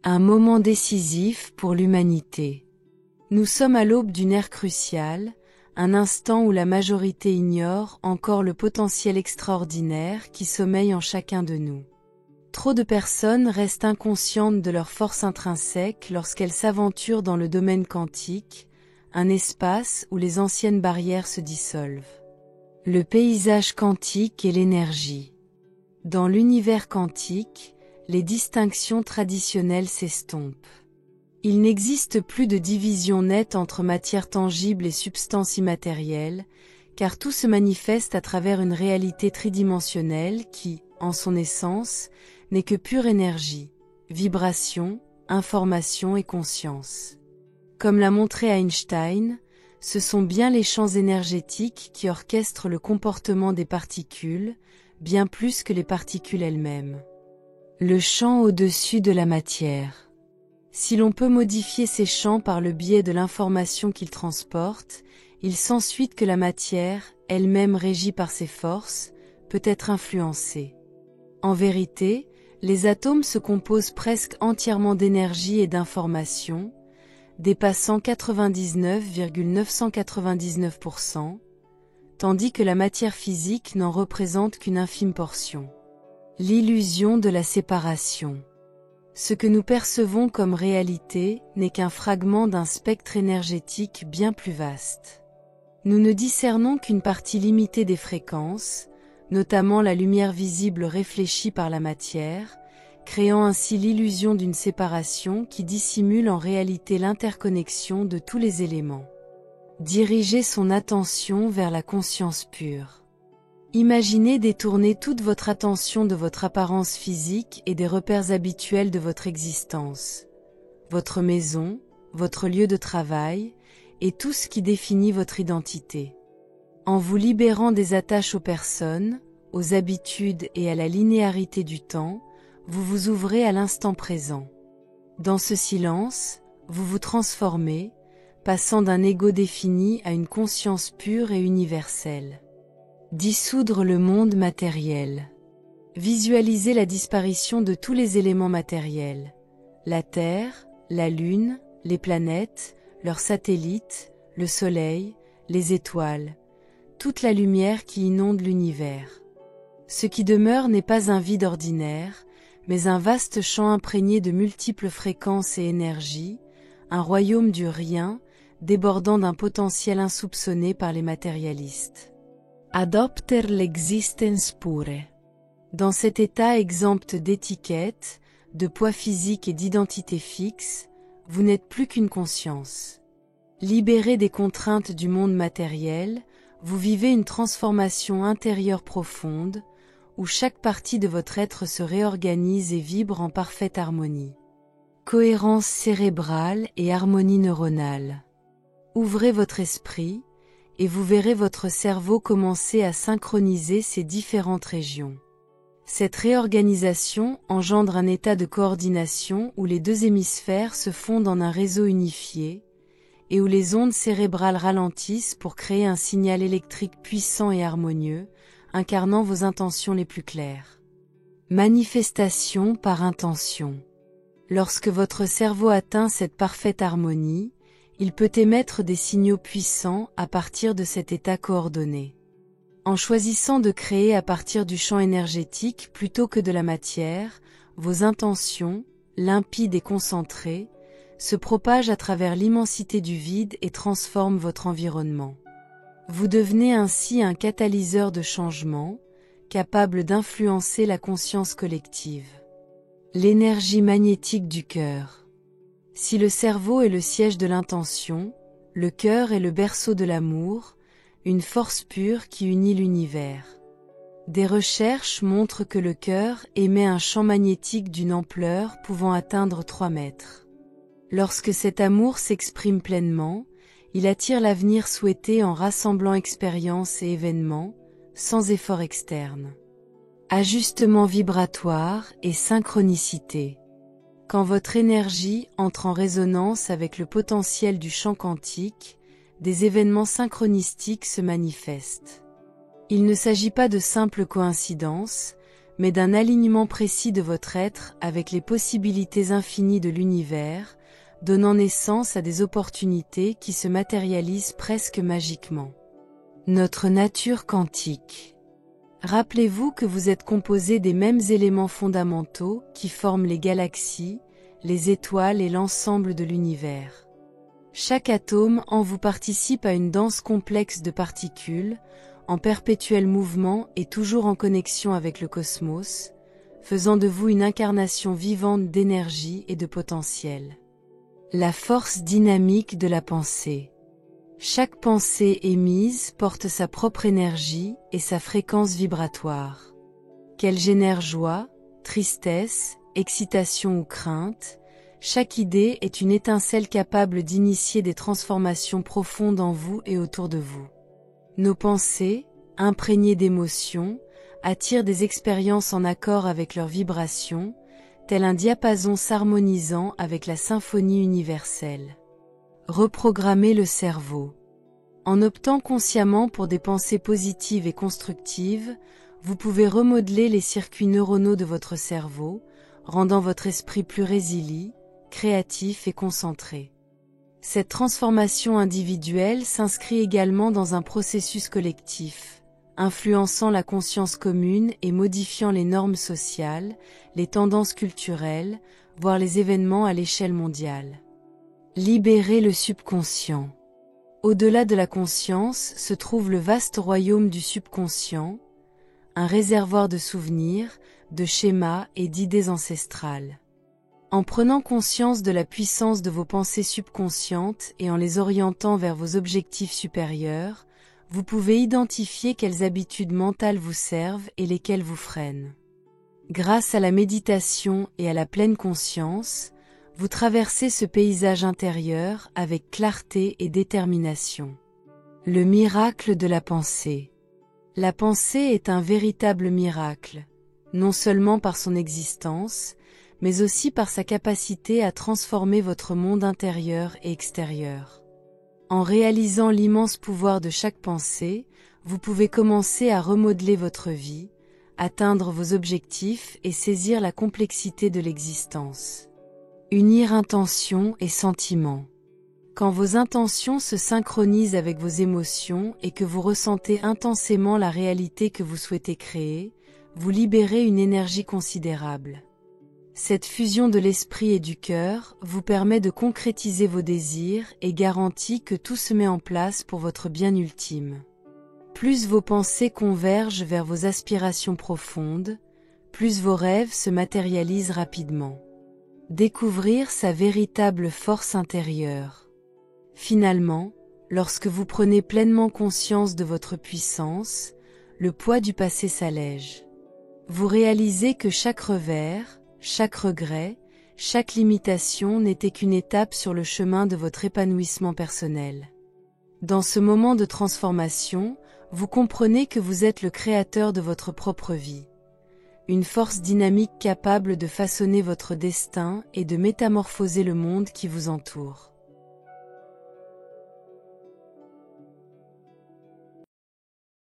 Un moment décisif pour l'humanité. Nous sommes à l'aube d'une ère cruciale, un instant où la majorité ignore encore le potentiel extraordinaire qui sommeille en chacun de nous. Trop de personnes restent inconscientes de leur force intrinsèque lorsqu'elles s'aventurent dans le domaine quantique, un espace où les anciennes barrières se dissolvent. Le paysage quantique et l'énergie. Dans l'univers quantique, les distinctions traditionnelles s'estompent. Il n'existe plus de division nette entre matière tangible et substance immatérielle, car tout se manifeste à travers une réalité tridimensionnelle qui, en son essence, n'est que pure énergie, vibration, information et conscience. Comme l'a montré Einstein, ce sont bien les champs énergétiques qui orchestrent le comportement des particules, bien plus que les particules elles-mêmes. Le champ au-dessus de la matière. Si l'on peut modifier ces champs par le biais de l'information qu'ils transportent, il s'ensuit que la matière, elle-même régie par ses forces, peut être influencée. En vérité, les atomes se composent presque entièrement d'énergie et d'information, dépassant 99,999%, tandis que la matière physique n'en représente qu'une infime portion. L'illusion de la séparation. Ce que nous percevons comme réalité n'est qu'un fragment d'un spectre énergétique bien plus vaste. Nous ne discernons qu'une partie limitée des fréquences, notamment la lumière visible réfléchie par la matière, créant ainsi l'illusion d'une séparation qui dissimule en réalité l'interconnexion de tous les éléments. Dirigez son attention vers la conscience pure. Imaginez détourner toute votre attention de votre apparence physique et des repères habituels de votre existence, votre maison, votre lieu de travail, et tout ce qui définit votre identité. En vous libérant des attaches aux personnes, aux habitudes et à la linéarité du temps, vous vous ouvrez à l'instant présent. Dans ce silence, vous vous transformez, passant d'un ego défini à une conscience pure et universelle. Dissoudre le monde matériel. Visualisez la disparition de tous les éléments matériels. La Terre, la Lune, les planètes, leurs satellites, le Soleil, les étoiles, toute la lumière qui inonde l'univers. Ce qui demeure n'est pas un vide ordinaire, mais un vaste champ imprégné de multiples fréquences et énergies, un royaume du rien, débordant d'un potentiel insoupçonné par les matérialistes. Adopter l'existence pure. Dans cet état exempt d'étiquettes, de poids physique et d'identité fixe, vous n'êtes plus qu'une conscience. Libéré des contraintes du monde matériel, vous vivez une transformation intérieure profonde, où chaque partie de votre être se réorganise et vibre en parfaite harmonie. Cohérence cérébrale et harmonie neuronale. Ouvrez votre esprit, et vous verrez votre cerveau commencer à synchroniser ces différentes régions. Cette réorganisation engendre un état de coordination où les deux hémisphères se fondent en un réseau unifié, et où les ondes cérébrales ralentissent pour créer un signal électrique puissant et harmonieux, incarnant vos intentions les plus claires. Manifestation par intention. Lorsque votre cerveau atteint cette parfaite harmonie, il peut émettre des signaux puissants à partir de cet état coordonné. En choisissant de créer à partir du champ énergétique plutôt que de la matière, vos intentions, limpides et concentrées, se propagent à travers l'immensité du vide et transforment votre environnement. Vous devenez ainsi un catalyseur de changement, capable d'influencer la conscience collective. L'énergie magnétique du cœur. Si le cerveau est le siège de l'intention, le cœur est le berceau de l'amour, une force pure qui unit l'univers. Des recherches montrent que le cœur émet un champ magnétique d'une ampleur pouvant atteindre 3 mètres. Lorsque cet amour s'exprime pleinement, il attire l'avenir souhaité en rassemblant expériences et événements, sans effort externe. Ajustement vibratoire et synchronicité. Quand votre énergie entre en résonance avec le potentiel du champ quantique, des événements synchronistiques se manifestent. Il ne s'agit pas de simples coïncidences, mais d'un alignement précis de votre être avec les possibilités infinies de l'univers, donnant naissance à des opportunités qui se matérialisent presque magiquement. Notre nature quantique. Rappelez-vous que vous êtes composé des mêmes éléments fondamentaux qui forment les galaxies, les étoiles et l'ensemble de l'univers. Chaque atome en vous participe à une danse complexe de particules, en perpétuel mouvement et toujours en connexion avec le cosmos, faisant de vous une incarnation vivante d'énergie et de potentiel. La force dynamique de la pensée. Chaque pensée émise porte sa propre énergie et sa fréquence vibratoire. Qu'elle génère joie, tristesse, excitation ou crainte, chaque idée est une étincelle capable d'initier des transformations profondes en vous et autour de vous. Nos pensées, imprégnées d'émotions, attirent des expériences en accord avec leurs vibrations, tel un diapason s'harmonisant avec la symphonie universelle. Reprogrammer le cerveau. En optant consciemment pour des pensées positives et constructives, vous pouvez remodeler les circuits neuronaux de votre cerveau, rendant votre esprit plus résilient, créatif et concentré. Cette transformation individuelle s'inscrit également dans un processus collectif, influençant la conscience commune et modifiant les normes sociales, les tendances culturelles, voire les événements à l'échelle mondiale. Libérer le subconscient. Au-delà de la conscience se trouve le vaste royaume du subconscient, un réservoir de souvenirs, de schémas et d'idées ancestrales. En prenant conscience de la puissance de vos pensées subconscientes et en les orientant vers vos objectifs supérieurs, vous pouvez identifier quelles habitudes mentales vous servent et lesquelles vous freinent. Grâce à la méditation et à la pleine conscience, vous traversez ce paysage intérieur avec clarté et détermination. Le miracle de la pensée. La pensée est un véritable miracle, non seulement par son existence, mais aussi par sa capacité à transformer votre monde intérieur et extérieur. En réalisant l'immense pouvoir de chaque pensée, vous pouvez commencer à remodeler votre vie, atteindre vos objectifs et saisir la complexité de l'existence. Unir intention et sentiment. Quand vos intentions se synchronisent avec vos émotions et que vous ressentez intensément la réalité que vous souhaitez créer, vous libérez une énergie considérable. Cette fusion de l'esprit et du cœur vous permet de concrétiser vos désirs et garantit que tout se met en place pour votre bien ultime. Plus vos pensées convergent vers vos aspirations profondes, plus vos rêves se matérialisent rapidement. Découvrir sa véritable force intérieure. Finalement, lorsque vous prenez pleinement conscience de votre puissance, le poids du passé s'allège. Vous réalisez que chaque revers, chaque regret, chaque limitation n'était qu'une étape sur le chemin de votre épanouissement personnel. Dans ce moment de transformation, vous comprenez que vous êtes le créateur de votre propre vie. Une force dynamique capable de façonner votre destin et de métamorphoser le monde qui vous entoure.